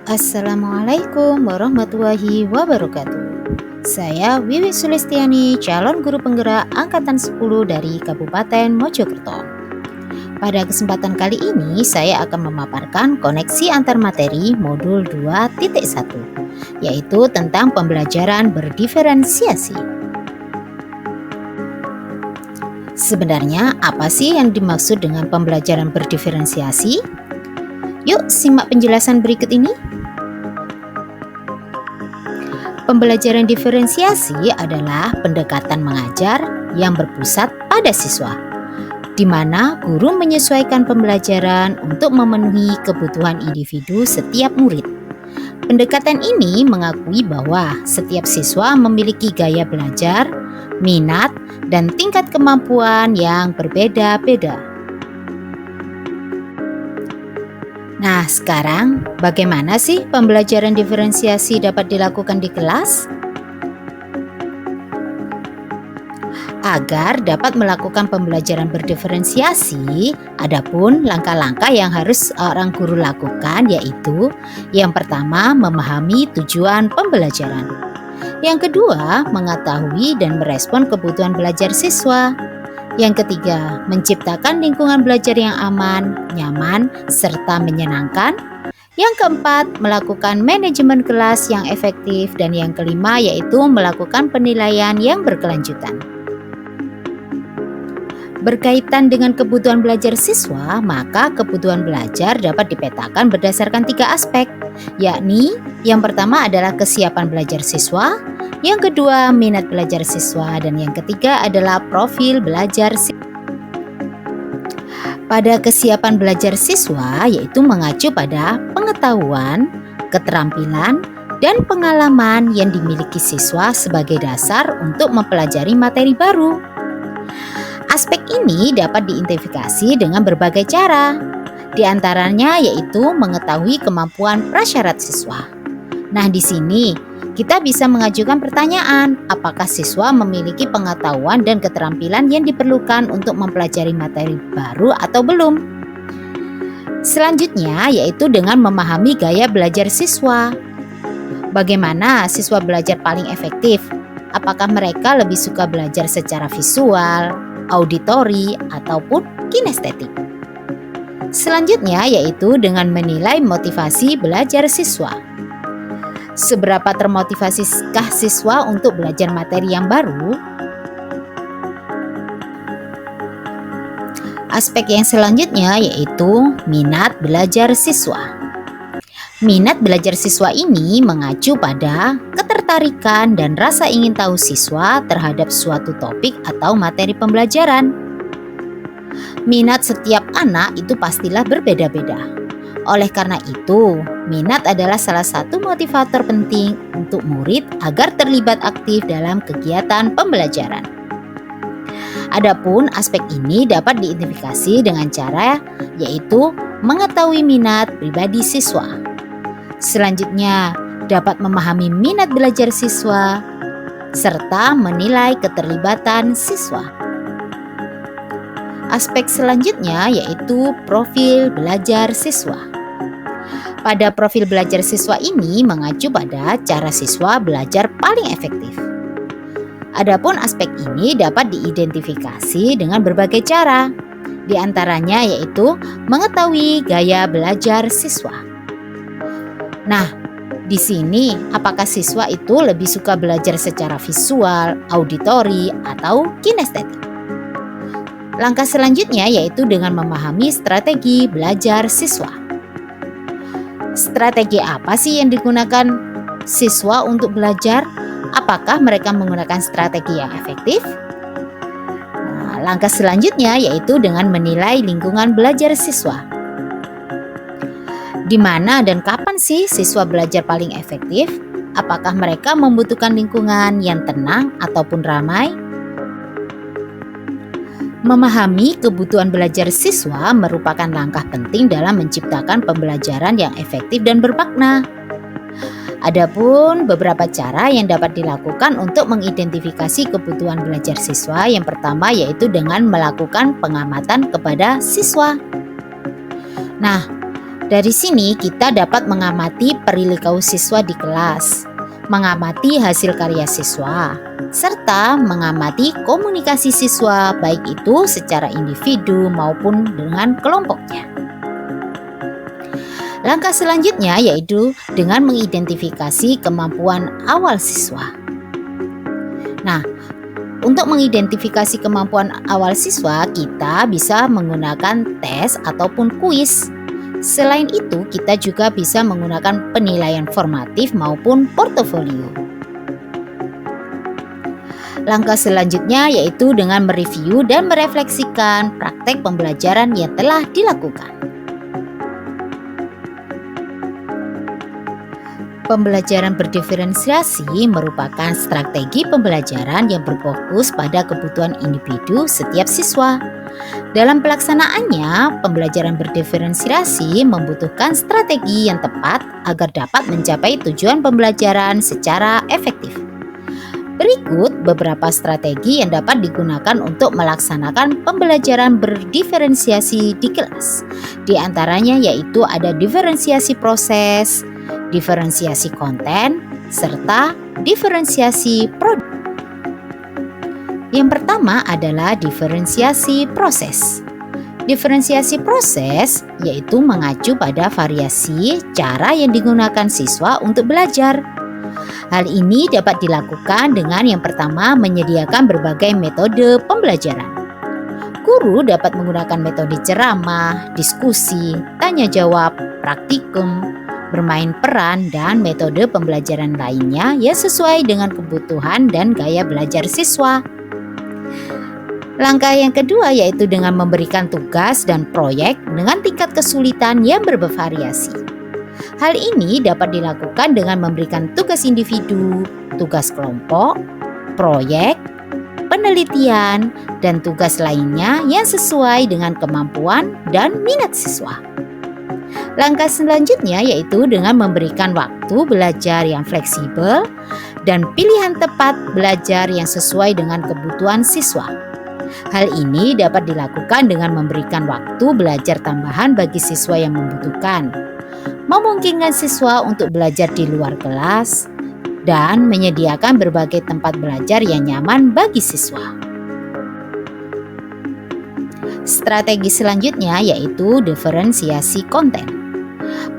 Assalamualaikum warahmatullahi wabarakatuh. Saya Wiwi Sulistiani, calon guru penggerak angkatan 10 dari Kabupaten Mojokerto. Pada kesempatan kali ini saya akan memaparkan koneksi antar materi modul 2.1, yaitu tentang pembelajaran berdiferensiasi. Sebenarnya apa sih yang dimaksud dengan pembelajaran berdiferensiasi? Yuk simak penjelasan berikut ini. Pembelajaran diferensiasi adalah pendekatan mengajar yang berpusat pada siswa, di mana guru menyesuaikan pembelajaran untuk memenuhi kebutuhan individu setiap murid. Pendekatan ini mengakui bahwa setiap siswa memiliki gaya belajar, minat, dan tingkat kemampuan yang berbeda-beda. Nah, sekarang bagaimana sih pembelajaran diferensiasi dapat dilakukan di kelas? Agar dapat melakukan pembelajaran berdiferensiasi, adapun langkah-langkah yang harus seorang guru lakukan, yaitu yang pertama, memahami tujuan pembelajaran. Yang kedua, mengetahui dan merespon kebutuhan belajar siswa. Yang ketiga, menciptakan lingkungan belajar yang aman, nyaman, serta menyenangkan. Yang keempat, melakukan manajemen kelas yang efektif. Dan yang kelima, yaitu melakukan penilaian yang berkelanjutan. Berkaitan dengan kebutuhan belajar siswa, maka kebutuhan belajar dapat dipetakan berdasarkan 3 aspek, yakni yang pertama adalah kesiapan belajar siswa, yang kedua minat belajar siswa, dan yang ketiga adalah profil belajar siswa. Pada kesiapan belajar siswa, yaitu mengacu pada pengetahuan, keterampilan, dan pengalaman yang dimiliki siswa sebagai dasar untuk mempelajari materi baru. Aspek ini dapat diidentifikasi dengan berbagai cara, di antaranya yaitu mengetahui kemampuan prasyarat siswa. Nah, di sini kita bisa mengajukan pertanyaan, apakah siswa memiliki pengetahuan dan keterampilan yang diperlukan untuk mempelajari materi baru atau belum. Selanjutnya yaitu dengan memahami gaya belajar siswa. Bagaimana siswa belajar paling efektif? Apakah mereka lebih suka belajar secara visual, auditori, ataupun kinestetik? Selanjutnya yaitu dengan menilai motivasi belajar siswa. Seberapa termotivasiskah siswa untuk belajar materi yang baru? Aspek yang selanjutnya yaitu minat belajar siswa. Minat belajar siswa ini mengacu pada ketertarikan dan rasa ingin tahu siswa terhadap suatu topik atau materi pembelajaran. Minat setiap anak itu pastilah berbeda-beda. Oleh karena itu, minat adalah salah satu motivator penting untuk murid agar terlibat aktif dalam kegiatan pembelajaran. Adapun aspek ini dapat diidentifikasi dengan cara yaitu mengetahui minat pribadi siswa. Selanjutnya, dapat memahami minat belajar siswa serta menilai keterlibatan siswa. Aspek selanjutnya yaitu profil belajar siswa. Pada profil belajar siswa ini mengacu pada cara siswa belajar paling efektif. Adapun aspek ini dapat diidentifikasi dengan berbagai cara. Di antaranya yaitu mengetahui gaya belajar siswa. Nah, di sini apakah siswa itu lebih suka belajar secara visual, auditori, atau kinestetik? Langkah selanjutnya yaitu dengan memahami strategi belajar siswa. Strategi apa sih yang digunakan siswa untuk belajar? Apakah mereka menggunakan strategi yang efektif? Nah, langkah selanjutnya yaitu dengan menilai lingkungan belajar siswa. Di mana dan kapan sih siswa belajar paling efektif? Apakah mereka membutuhkan lingkungan yang tenang ataupun ramai? Memahami kebutuhan belajar siswa merupakan langkah penting dalam menciptakan pembelajaran yang efektif dan bermakna. Adapun beberapa cara yang dapat dilakukan untuk mengidentifikasi kebutuhan belajar siswa. Yang pertama yaitu dengan melakukan pengamatan kepada siswa. Nah, Dari sini kita dapat mengamati perilaku siswa di kelas, mengamati hasil karya siswa, serta mengamati komunikasi siswa baik itu secara individu maupun dengan kelompoknya. Langkah selanjutnya yaitu dengan mengidentifikasi kemampuan awal siswa. Nah, untuk mengidentifikasi kemampuan awal siswa, kita bisa menggunakan tes ataupun kuis. Selain itu, kita juga bisa menggunakan penilaian formatif maupun portofolio. Langkah selanjutnya yaitu dengan mereview dan merefleksikan praktek pembelajaran yang telah dilakukan. Pembelajaran berdiferensiasi merupakan strategi pembelajaran yang berfokus pada kebutuhan individu setiap siswa. Dalam pelaksanaannya, pembelajaran berdiferensiasi membutuhkan strategi yang tepat agar dapat mencapai tujuan pembelajaran secara efektif. Berikut beberapa strategi yang dapat digunakan untuk melaksanakan pembelajaran berdiferensiasi di kelas. Di antaranya yaitu ada diferensiasi proses, diferensiasi konten, serta diferensiasi produk. Yang pertama adalah diferensiasi proses. Diferensiasi proses yaitu mengacu pada variasi cara yang digunakan siswa untuk belajar. Hal ini dapat dilakukan dengan yang pertama menyediakan berbagai metode pembelajaran. Guru dapat menggunakan metode ceramah, diskusi, tanya jawab, praktikum, bermain peran, dan metode pembelajaran lainnya yang sesuai dengan kebutuhan dan gaya belajar siswa. Langkah yang kedua yaitu dengan memberikan tugas dan proyek dengan tingkat kesulitan yang bervariasi. Hal ini dapat dilakukan dengan memberikan tugas individu, tugas kelompok, proyek, penelitian, dan tugas lainnya yang sesuai dengan kemampuan dan minat siswa. Langkah selanjutnya yaitu dengan memberikan waktu belajar yang fleksibel dan pilihan tepat belajar yang sesuai dengan kebutuhan siswa. Hal ini dapat dilakukan dengan memberikan waktu belajar tambahan bagi siswa yang membutuhkan, memungkinkan siswa untuk belajar di luar kelas, dan menyediakan berbagai tempat belajar yang nyaman bagi siswa. Strategi selanjutnya yaitu diferensiasi konten.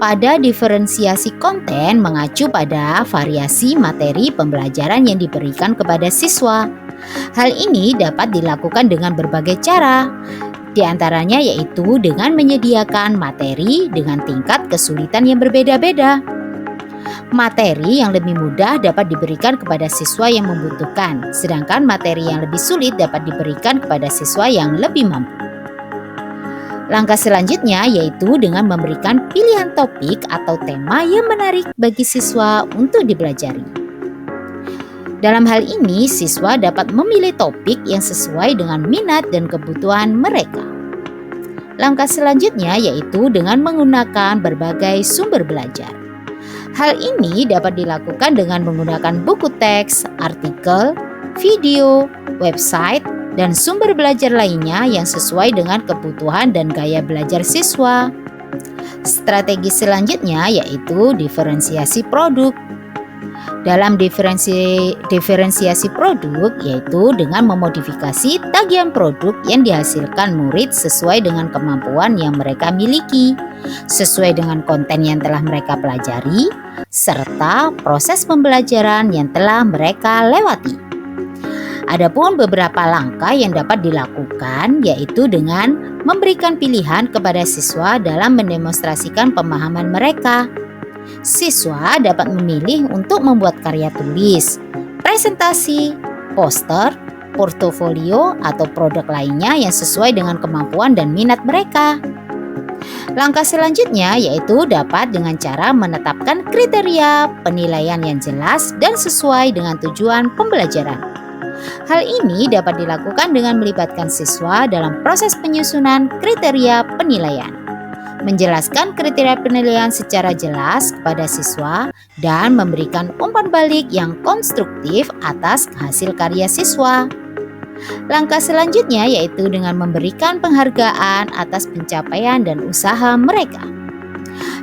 Pada diferensiasi konten mengacu pada variasi materi pembelajaran yang diberikan kepada siswa. Hal ini dapat dilakukan dengan berbagai cara, di antaranya yaitu dengan menyediakan materi dengan tingkat kesulitan yang berbeda-beda. Materi yang lebih mudah dapat diberikan kepada siswa yang membutuhkan, sedangkan materi yang lebih sulit dapat diberikan kepada siswa yang lebih mampu. Langkah selanjutnya yaitu dengan memberikan pilihan topik atau tema yang menarik bagi siswa untuk dipelajari. Dalam hal ini, siswa dapat memilih topik yang sesuai dengan minat dan kebutuhan mereka. Langkah selanjutnya yaitu dengan menggunakan berbagai sumber belajar. Hal ini dapat dilakukan dengan menggunakan buku teks, artikel, video, website, dan sumber belajar lainnya yang sesuai dengan kebutuhan dan gaya belajar siswa. Strategi selanjutnya yaitu diferensiasi produk. Dalam diferensiasi produk yaitu dengan memodifikasi tagihan produk yang dihasilkan murid sesuai dengan kemampuan yang mereka miliki, sesuai dengan konten yang telah mereka pelajari, serta proses pembelajaran yang telah mereka lewati. Adapun beberapa langkah yang dapat dilakukan yaitu dengan memberikan pilihan kepada siswa dalam mendemonstrasikan pemahaman mereka. Siswa dapat memilih untuk membuat karya tulis, presentasi, poster, portofolio, atau produk lainnya yang sesuai dengan kemampuan dan minat mereka. Langkah selanjutnya yaitu dapat dengan cara menetapkan kriteria penilaian yang jelas dan sesuai dengan tujuan pembelajaran. Hal ini dapat dilakukan dengan melibatkan siswa dalam proses penyusunan kriteria penilaian, menjelaskan kriteria penilaian secara jelas kepada siswa, dan memberikan umpan balik yang konstruktif atas hasil karya siswa. Langkah selanjutnya yaitu dengan memberikan penghargaan atas pencapaian dan usaha mereka.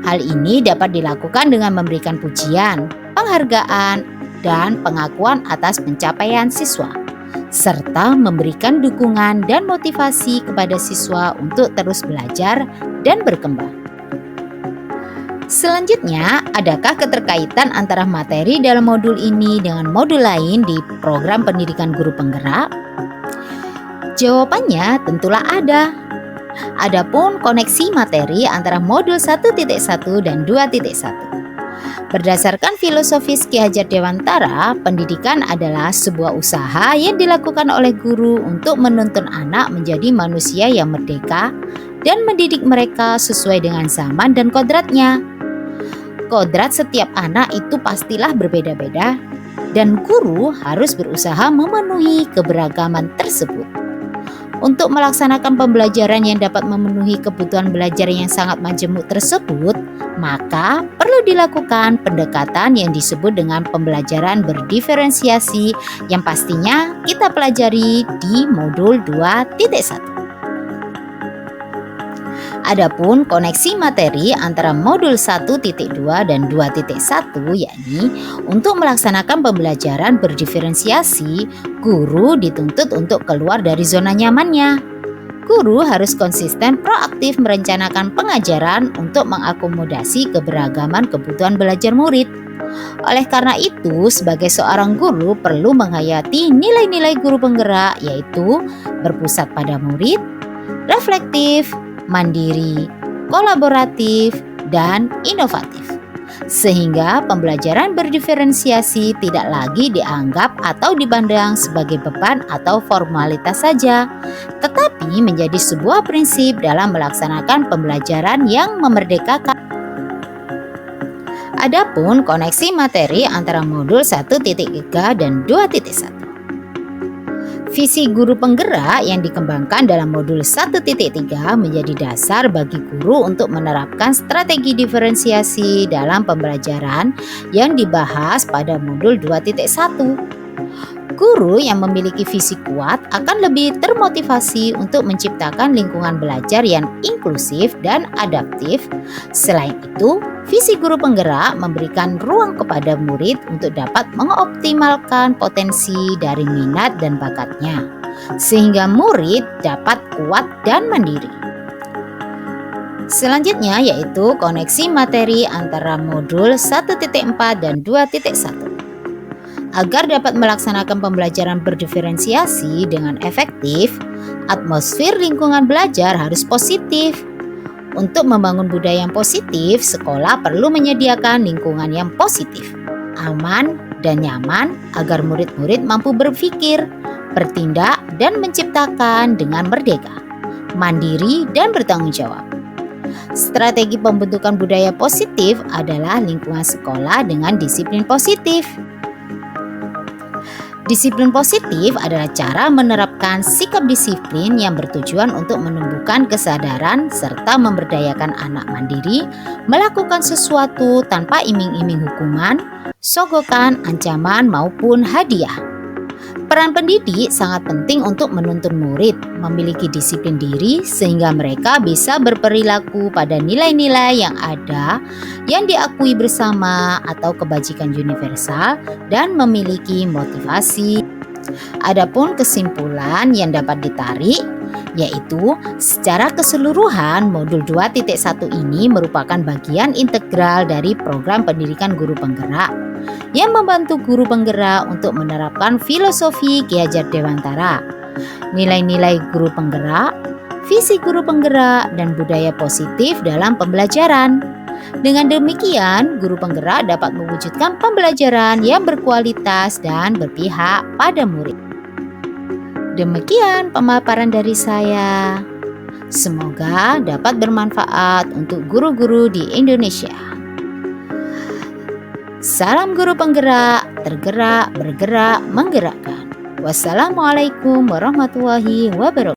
Hal ini dapat dilakukan dengan memberikan pujian, penghargaan, dan pengakuan atas pencapaian siswa, serta memberikan dukungan dan motivasi kepada siswa untuk terus belajar dan berkembang. Selanjutnya, adakah keterkaitan antara materi dalam modul ini dengan modul lain di program pendidikan guru penggerak? Jawabannya tentulah ada. Adapun koneksi materi antara modul 1.1 dan 2.1. Berdasarkan filosofis Ki Hajar Dewantara, pendidikan adalah sebuah usaha yang dilakukan oleh guru untuk menuntun anak menjadi manusia yang merdeka dan mendidik mereka sesuai dengan zaman dan kodratnya. Kodrat setiap anak itu pastilah berbeda-beda, dan guru harus berusaha memenuhi keberagaman tersebut. Untuk melaksanakan pembelajaran yang dapat memenuhi kebutuhan belajar yang sangat majemuk tersebut, maka perlu dilakukan pendekatan yang disebut dengan pembelajaran berdiferensiasi yang pastinya kita pelajari di modul 2.1. Adapun koneksi materi antara modul 1.2 dan 2.1, yakni untuk melaksanakan pembelajaran berdiferensiasi, guru dituntut untuk keluar dari zona nyamannya. Guru harus konsisten proaktif merencanakan pengajaran untuk mengakomodasi keberagaman kebutuhan belajar murid. Oleh karena itu, sebagai seorang guru perlu menghayati nilai-nilai guru penggerak, yaitu berpusat pada murid, reflektif, mandiri, kolaboratif, dan inovatif. Sehingga pembelajaran berdiferensiasi tidak lagi dianggap atau dipandang sebagai beban atau formalitas saja, tetapi menjadi sebuah prinsip dalam melaksanakan pembelajaran yang memerdekakan. Adapun koneksi materi antara modul 1.3 dan 2.1. Visi guru penggerak yang dikembangkan dalam modul 1.3 menjadi dasar bagi guru untuk menerapkan strategi diferensiasi dalam pembelajaran yang dibahas pada modul 2.1. Guru yang memiliki visi kuat akan lebih termotivasi untuk menciptakan lingkungan belajar yang inklusif dan adaptif. Selain itu, visi guru penggerak memberikan ruang kepada murid untuk dapat mengoptimalkan potensi dari minat dan bakatnya, sehingga murid dapat kuat dan mandiri. Selanjutnya yaitu koneksi materi antara modul 1.4 dan 2.1. Agar dapat melaksanakan pembelajaran berdiferensiasi dengan efektif, atmosfer lingkungan belajar harus positif. Untuk membangun budaya yang positif, sekolah perlu menyediakan lingkungan yang positif, aman, dan nyaman agar murid-murid mampu berpikir, bertindak, dan menciptakan dengan merdeka, mandiri, dan bertanggung jawab. Strategi pembentukan budaya positif adalah lingkungan sekolah dengan disiplin positif. Disiplin positif adalah cara menerapkan sikap disiplin yang bertujuan untuk menumbuhkan kesadaran serta memberdayakan anak mandiri melakukan sesuatu tanpa iming-iming hukuman, sogokan, ancaman, maupun hadiah. Peran pendidik sangat penting untuk menuntun murid memiliki disiplin diri sehingga mereka bisa berperilaku pada nilai-nilai yang ada yang diakui bersama atau kebajikan universal dan memiliki motivasi. Adapun kesimpulan yang dapat ditarik yaitu secara keseluruhan modul 2.1 ini merupakan bagian integral dari program pendidikan guru penggerak yang membantu guru penggerak untuk menerapkan filosofi Ki Hajar Dewantara, nilai-nilai guru penggerak, visi guru penggerak, dan budaya positif dalam pembelajaran. Dengan demikian, guru penggerak dapat mewujudkan pembelajaran yang berkualitas dan berpihak pada murid. Demikian pemaparan dari saya. Semoga dapat bermanfaat untuk guru-guru di Indonesia. Salam guru penggerak, tergerak, bergerak, menggerakkan. Wassalamualaikum warahmatullahi wabarakatuh.